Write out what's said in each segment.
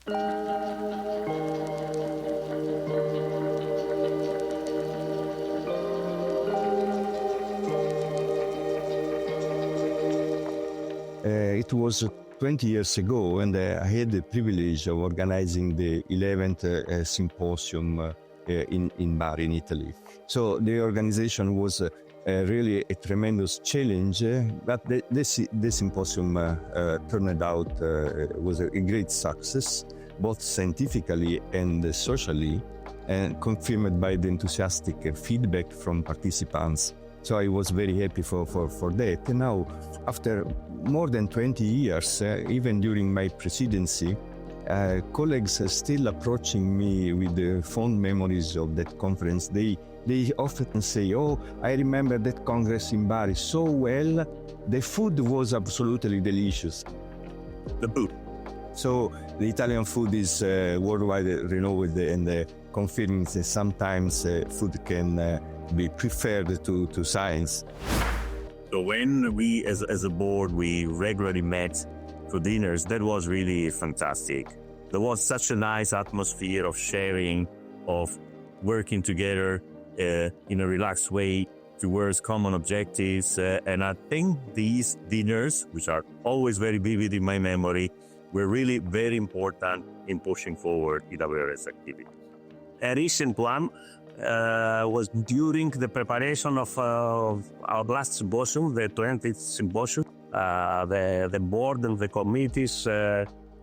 It was 20 years ago, and I had the privilege of organizing the 11th symposium in Bari, in Italy. So the organization was really a tremendous challenge, but the symposium turned out was a great success, both scientifically and socially, and confirmed by the enthusiastic feedback from participants. So I was very happy for that. And now, after more than 20 years, even during my presidency, colleagues are still approaching me with the fond memories of that conference. They often say, "Oh, I remember that congress in Bari so well. The food was absolutely delicious." The food. So the Italian food is worldwide renowned, and confirming that sometimes food can be preferred to science. So when we, as a board, we regularly met for dinners, that was really fantastic. There was such a nice atmosphere of sharing, of working together in a relaxed way towards common objectives. And I think these dinners, which are always very vivid in my memory, were really very important in pushing forward EWRS activities. A recent one was during the preparation of our last symposium, the 20th symposium. The board and the committees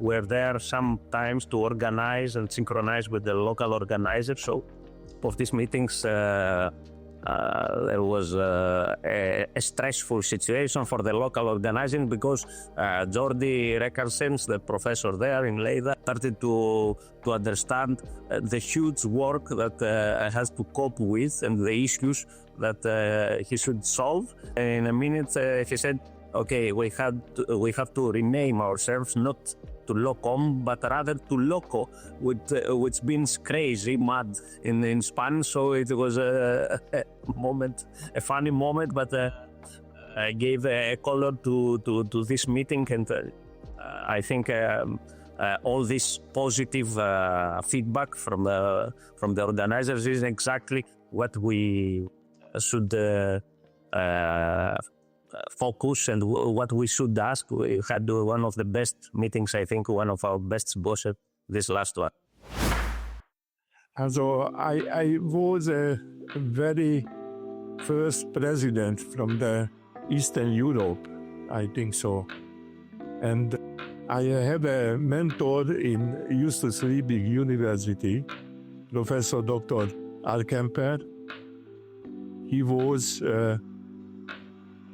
were there sometimes to organize and synchronize with the local organizers. So for these meetings, there was a stressful situation for the local organizing, because Jordi Rekarsens, the professor there in Leida, started to understand the huge work that has to cope with and the issues that he should solve. In a minute, he said, "Okay, we have to rename ourselves, not to Locom, but rather to Loco, which means crazy, mad in Spanish." So it was a funny moment, but gave a color to this meeting, and I think all this positive feedback from the organizers is exactly what we should focus and what we should ask. We had one of the best meetings, I think, one of our best bosses, this last one. Also, I was a very first president from the Eastern Europe, I think so. And I have a mentor in Justus Liebig University, Professor Dr. Alkemper. He was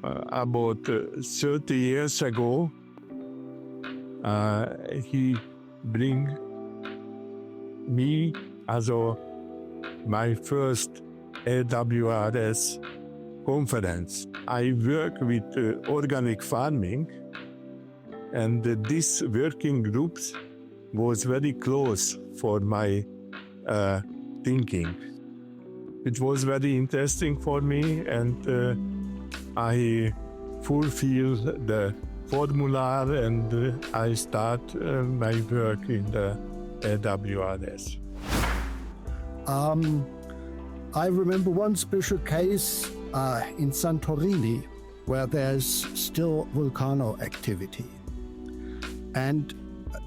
about 30 years ago, he bring me as my first EWRS conference. I work with organic farming, and this working groups was very close for my thinking. It was very interesting for me, and I fulfill the formula, and I start my work in the EWRS. I remember one special case in Santorini where there's still volcano activity. And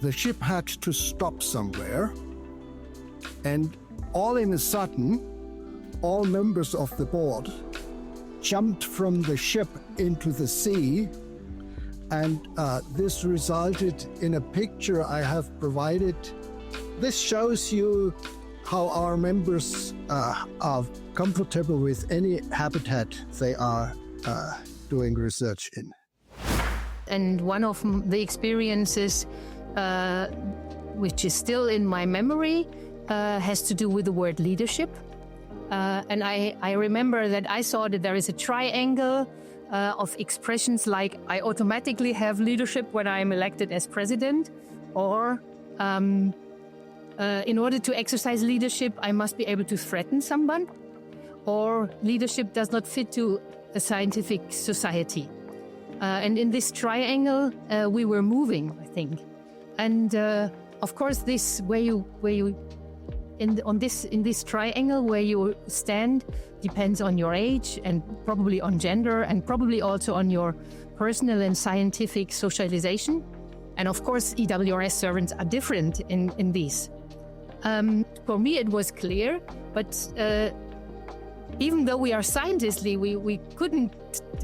the ship had to stop somewhere, and all in a sudden, all members of the board jumped from the ship into the sea, and this resulted in a picture I have provided. This shows you how our members are comfortable with any habitat they are doing research in. And one of the experiences which is still in my memory has to do with the word leadership. And I remember that I saw that there is a triangle of expressions like I automatically have leadership when I'm elected as president, or in order to exercise leadership, I must be able to threaten someone, or leadership does not fit to a scientific society. And in this triangle, we were moving, I think. And of course, this in this triangle where you stand depends on your age and probably on gender and probably also on your personal and scientific socialization. And of course, EWRS servants are different in these. For me, it was clear, but even though we are scientists, we couldn't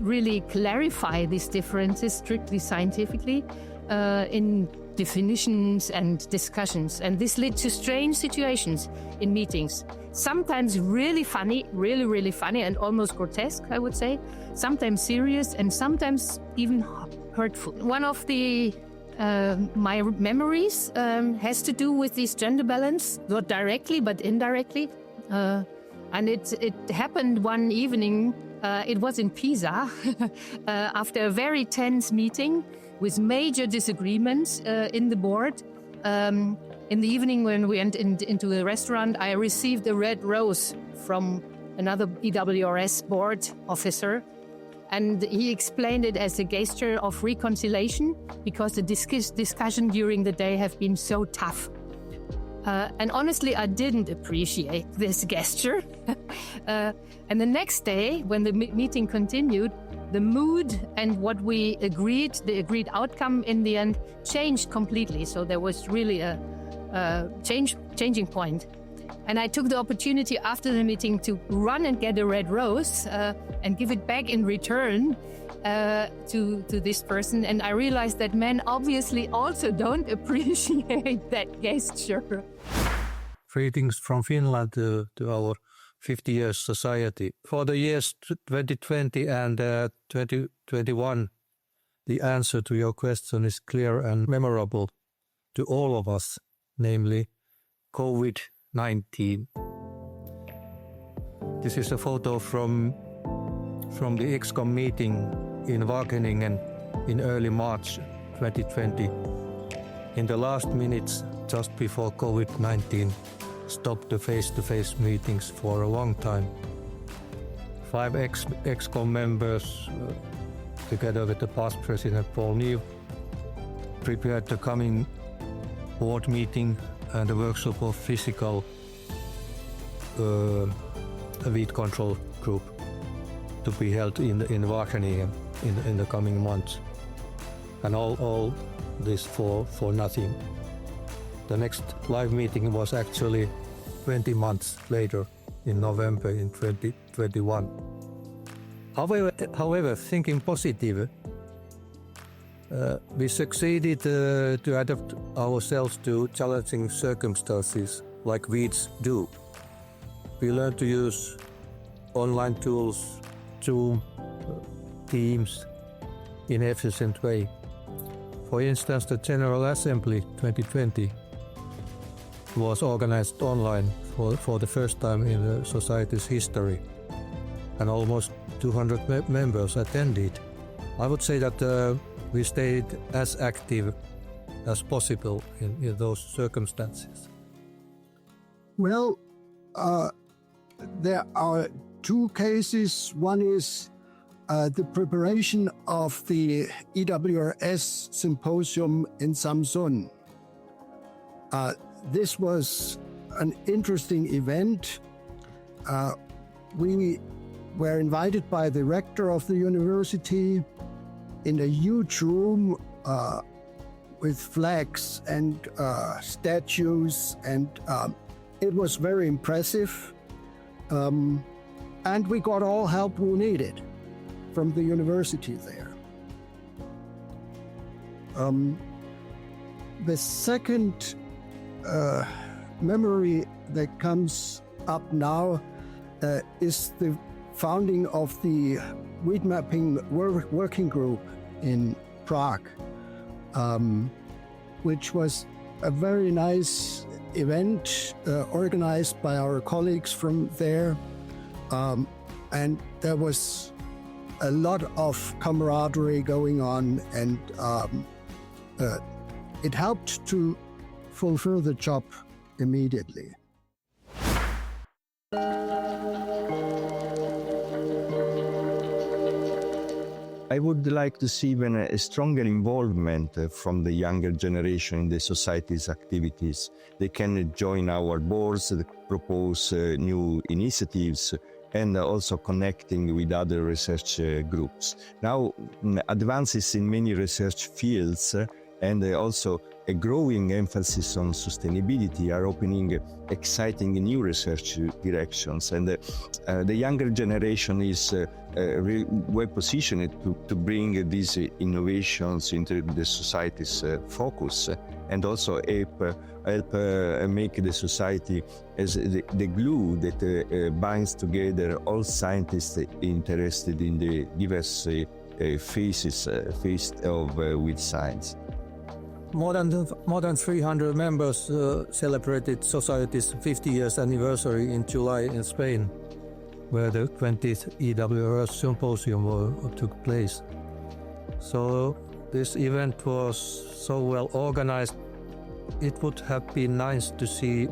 really clarify these differences strictly scientifically in definitions and discussions. And this led to strange situations in meetings. Sometimes really funny, really funny and almost grotesque, I would say. Sometimes serious and sometimes even hurtful. One of the my memories has to do with this gender balance, not directly but indirectly. And it happened one evening. It was in Pisa after a very tense meeting with major disagreements in the board. In the evening when we went into the restaurant, I received a red rose from another EWRS board officer. And he explained it as a gesture of reconciliation because the discussion during the day have been so tough. And honestly, I didn't appreciate this gesture. And the next day, when the meeting continued, the mood and what we agreed, the agreed outcome in the end, changed completely. So there was really a changing point. And I took the opportunity after the meeting to run and get a red rose and give it back in return to this person. And I realized that men obviously also don't appreciate that gesture. Greetings from Finland to our 50 years society. For the years 2020 and 2021, the answer to your question is clear and memorable to all of us, namely COVID-19. This is a photo from the EXCOM meeting in Wageningen in early March 2020. In the last minutes, just before COVID-19 stopped the face-to-face meetings for a long time. 5 EXCOM members, together with the past president Paul Neave, prepared the coming board meeting and a workshop of physical weed control group to be held in Wageningen in the coming months. And all this for nothing. The next live meeting was actually 20 months later in November in 2021. However, thinking positive, we succeeded to adapt ourselves to challenging circumstances like weeds do. We learned to use online tools, Zoom, Teams, in an efficient way. For instance, the General Assembly 2020 was organized online for the first time in the society's history, and almost 200 members attended. I would say that we stayed as active as possible in those circumstances. Well, there are two cases. One is the preparation of the EWRS symposium in Samsun. This was an interesting event. We were invited by the rector of the university in a huge room with flags and statues, and it was very impressive. And we got all help we needed from the university there. The second memory that comes up now is the founding of the weed mapping working group in Prague, which was a very nice event organized by our colleagues from there. And there was a lot of camaraderie going on, and it helped to fulfill the job immediately. I would like to see even a stronger involvement from the younger generation in the society's activities. They can join our boards, propose new initiatives, and also connecting with other research groups. Now, advances in many research fields and also a growing emphasis on sustainability are opening exciting new research directions. And the younger generation is really well positioned to bring these innovations into the society's focus and also help make the society as the glue that binds together all scientists interested in the diverse phases of with science. More than 300 members celebrated Society's 50 years anniversary in July in Spain, where the 20th EWRS symposium took place. So this event was so well organized. It would have been nice to see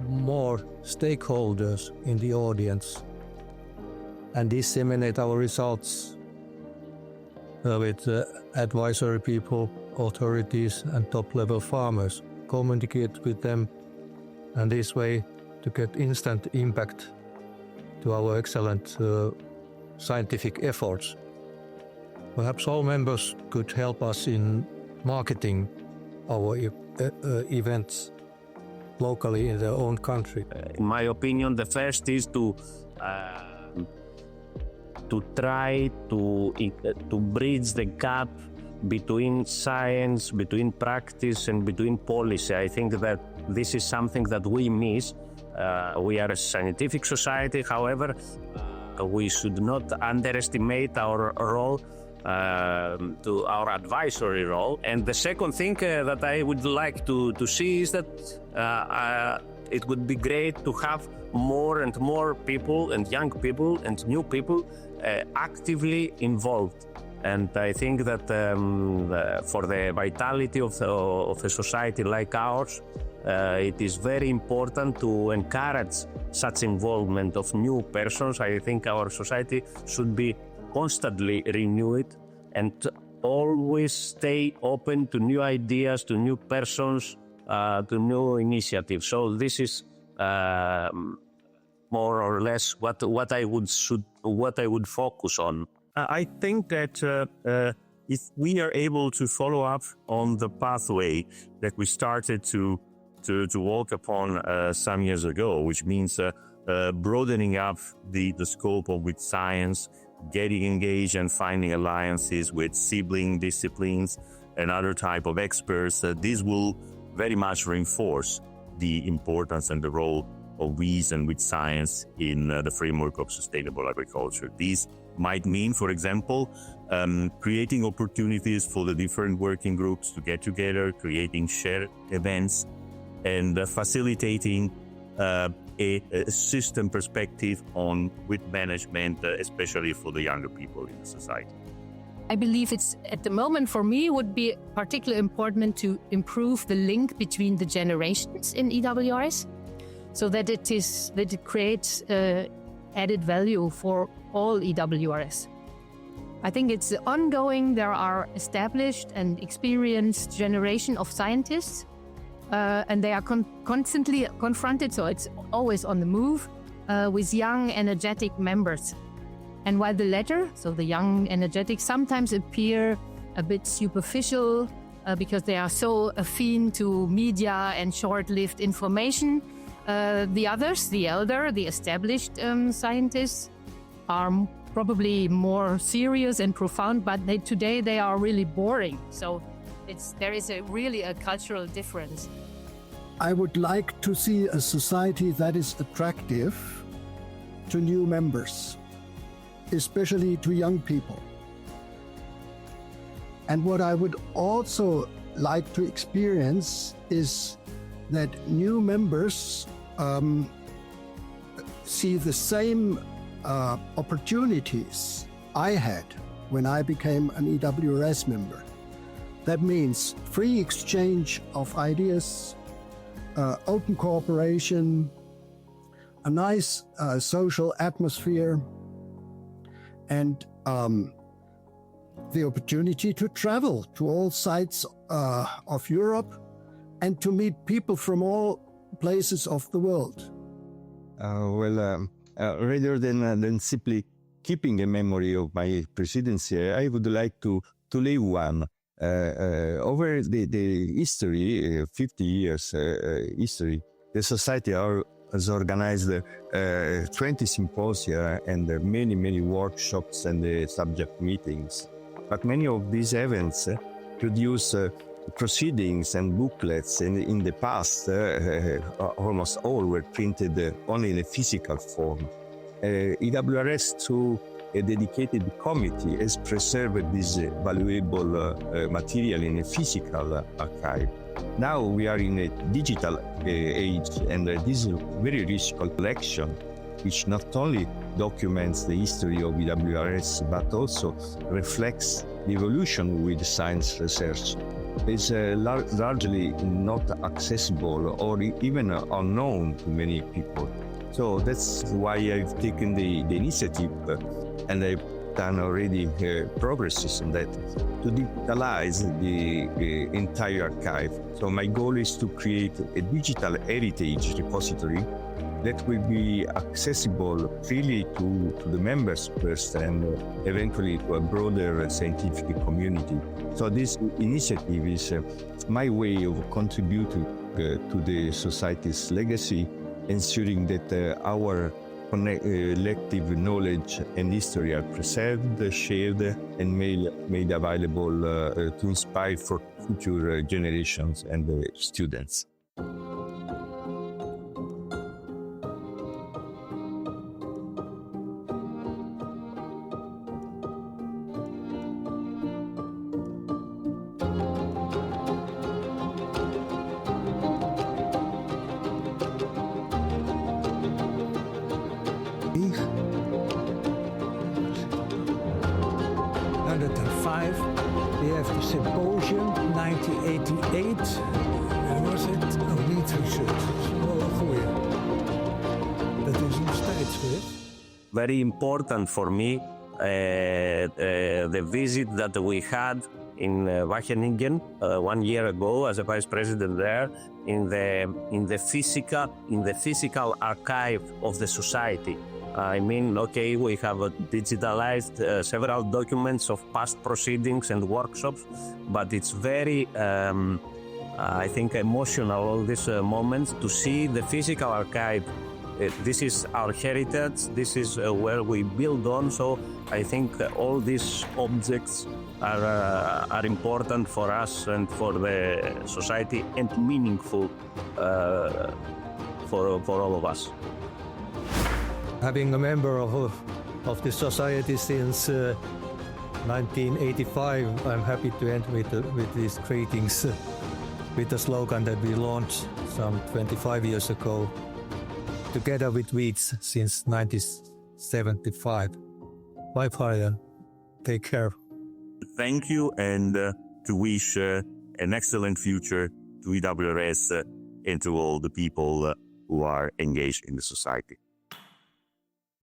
more stakeholders in the audience and disseminate our results with advisory people, authorities and top-level farmers, communicate with them, and this way to get instant impact to our excellent scientific efforts. Perhaps all members could help us in marketing our events locally in their own country. In my opinion, the first is to try to bridge the gap between science, between practice and between policy. I think that this is something that we miss. We are a scientific society, however, we should not underestimate our role, to our advisory role. And the second thing that I would like to see is that it would be great to have more and more people and young people and new people actively involved. And I think that for the vitality of a society like ours, it is very important to encourage such involvement of new persons. I think our society should be constantly renewed and always stay open to new ideas, to new persons, to new initiatives. So this is more or less what I would focus on. I think that if we are able to follow up on the pathway that we started to walk upon some years ago, which means broadening up the scope of with science, getting engaged and finding alliances with sibling disciplines and other type of experts, this will very much reinforce the importance and the role of with and with science in the framework of sustainable agriculture. These might mean, for example, creating opportunities for the different working groups to get together, creating shared events, and facilitating a system perspective on with management, especially for the younger people in the society. I believe it's, at the moment for me, would be particularly important to improve the link between the generations in EWRS, so that it creates added value for all EWRS. I think it's ongoing. There are established and experienced generation of scientists, and they are constantly confronted, so it's always on the move, with young, energetic members. And while the latter, so the young, energetic, sometimes appear a bit superficial because they are so affine to media and short-lived information, the others, the elder, the established scientists, are probably more serious and profound, but today they are really boring. So there is really a cultural difference. I would like to see a society that is attractive to new members, especially to young people. And what I would also like to experience is that new members see the same opportunities I had when I became an EWRS member. That means free exchange of ideas, open cooperation, a nice social atmosphere, and the opportunity to travel to all sides of Europe and to meet people from all places of the world. Rather than simply keeping a memory of my presidency, I would like to leave one. Over the history, 50 years history, the society has organized 20 symposia and many workshops and subject meetings. But many of these events produce proceedings and booklets, and in the past, almost all were printed only in a physical form. EWRS, through a dedicated committee, has preserved this valuable material in a physical archive. Now we are in a digital age, and this is a very rich collection, which not only documents the history of EWRS, but also reflects the evolution with science research. It's largely not accessible or even unknown to many people. So that's why I've taken the initiative, and I've done already progresses on that, to digitalize the entire archive. So my goal is to create a digital heritage repository that will be accessible freely to the members first, and eventually to a broader scientific community. So this initiative is my way of contributing to the society's legacy, ensuring that our collective knowledge and history are preserved, shared, and made available to inspire for future generations and students. We have the symposium 1988. En was het nog niet research? Dat is wel een goeie. Dat is nog steeds goed. Very important for me, the visit that we had in Wageningen 1 year ago as a vice president there, in the physical archive of the society. I mean, okay, we have digitalized several documents of past proceedings and workshops, but it's very, I think, emotional, all these moments, to see the physical archive. This is our heritage, this is where we build on, so I think all these objects are important for us and for the society, and meaningful for all of us. Having a member of the society since 1985, I'm happy to end with these greetings with the slogan that we launched some 25 years ago, together with WEEDS since 1975. Bye, Fabian. Take care. Thank you, and to wish an excellent future to EWRS and to all the people who are engaged in the society.